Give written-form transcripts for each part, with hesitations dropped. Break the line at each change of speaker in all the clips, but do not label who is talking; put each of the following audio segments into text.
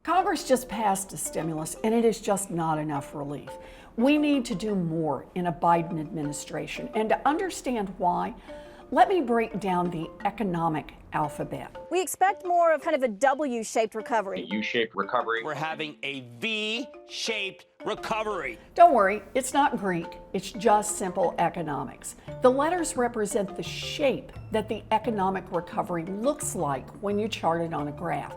Congress just passed a stimulus, and it is just not enough relief. We need to do more in a Biden administration. And to understand why, let me break down the economic alphabet.
We expect more of kind of a W-shaped recovery.
A U-shaped recovery.
We're having a V-shaped recovery.
Don't worry, it's not Greek, it's just simple economics. The letters represent the shape that the economic recovery looks like when you chart it on a graph.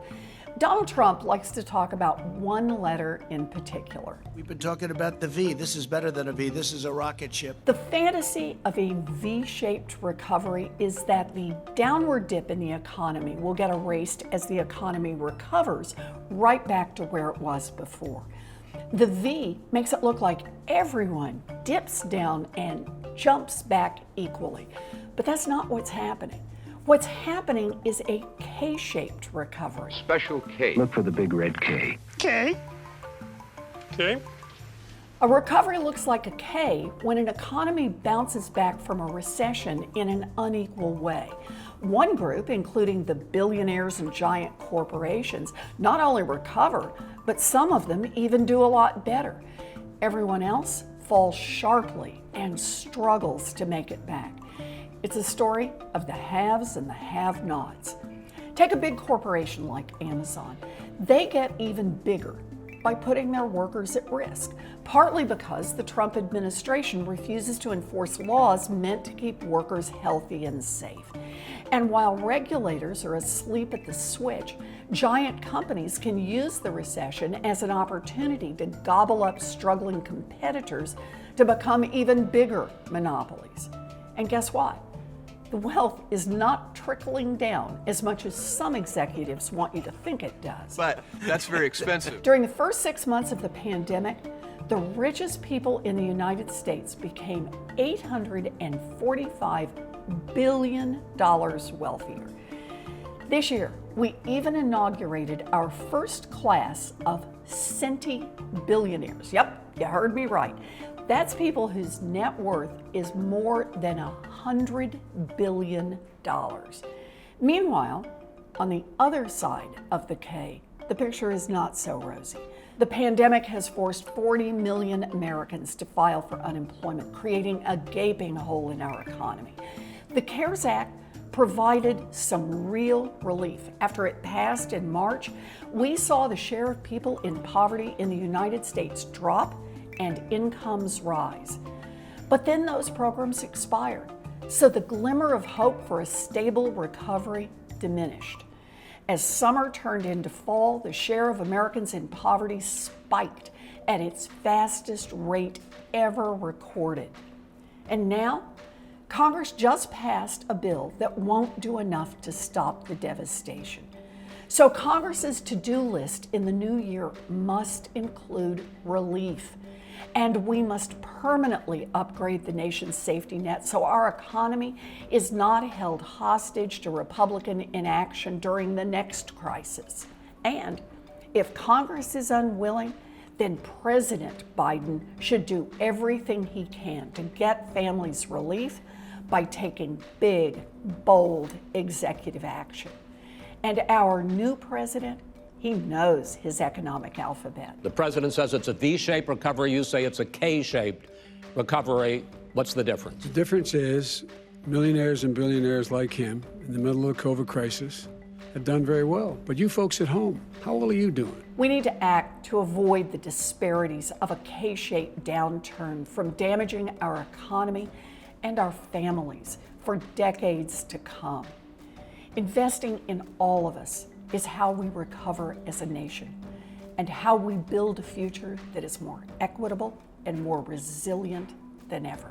Donald Trump likes to talk about one letter in particular.
We've been talking about the V. This is better than a V. This is a rocket ship.
The fantasy of a V-shaped recovery is that the downward dip in the economy will get erased as the economy recovers right back to where it was before. The V makes it look like everyone dips down and jumps back equally. But that's not what's happening. What's happening is a K-shaped recovery.
Special K.
Look for the big red K.
Okay.
Okay.
A recovery looks like a K when an economy bounces back from a recession in an unequal way. One group, including the billionaires and giant corporations, not only recover, but some of them even do a lot better. Everyone else falls sharply and struggles to make it back. It's a story of the haves and the have-nots. Take a big corporation like Amazon. They get even bigger by putting their workers at risk, partly because the Trump administration refuses to enforce laws meant to keep workers healthy and safe. And while regulators are asleep at the switch, giant companies can use the recession as an opportunity to gobble up struggling competitors to become even bigger monopolies. And guess what? The wealth is not trickling down as much as some executives want you to think it does.
But that's very expensive.
During the first 6 months of the pandemic, the richest people in the United States became $845 billion wealthier. This year, we even inaugurated our first class of centi-billionaires. Yep, you heard me right. That's people whose net worth is more than $100 billion. Meanwhile, on the other side of the K, the picture is not so rosy. The pandemic has forced 40 million Americans to file for unemployment, creating a gaping hole in our economy. The CARES Act provided some real relief. After it passed in March, we saw the share of people in poverty in the United States drop and incomes rise. But then those programs expired, so the glimmer of hope for a stable recovery diminished. As summer turned into fall, the share of Americans in poverty spiked at its fastest rate ever recorded. And now, Congress just passed a bill that won't do enough to stop the devastation. So Congress's to-do list in the new year must include relief. And we must permanently upgrade the nation's safety net so our economy is not held hostage to Republican inaction during the next crisis. And if Congress is unwilling, then President Biden should do everything he can to get families relief by taking big, bold executive action. And our new president, he knows his economic alphabet.
The president says it's a V-shaped recovery. You say it's a K-shaped recovery. What's the difference?
The difference is millionaires and billionaires like him in the middle of the COVID crisis have done very well. But you folks at home, how well are you doing?
We need to act to avoid the disparities of a K-shaped downturn from damaging our economy and our families for decades to come. Investing in all of us is how we recover as a nation and how we build a future that is more equitable and more resilient than ever.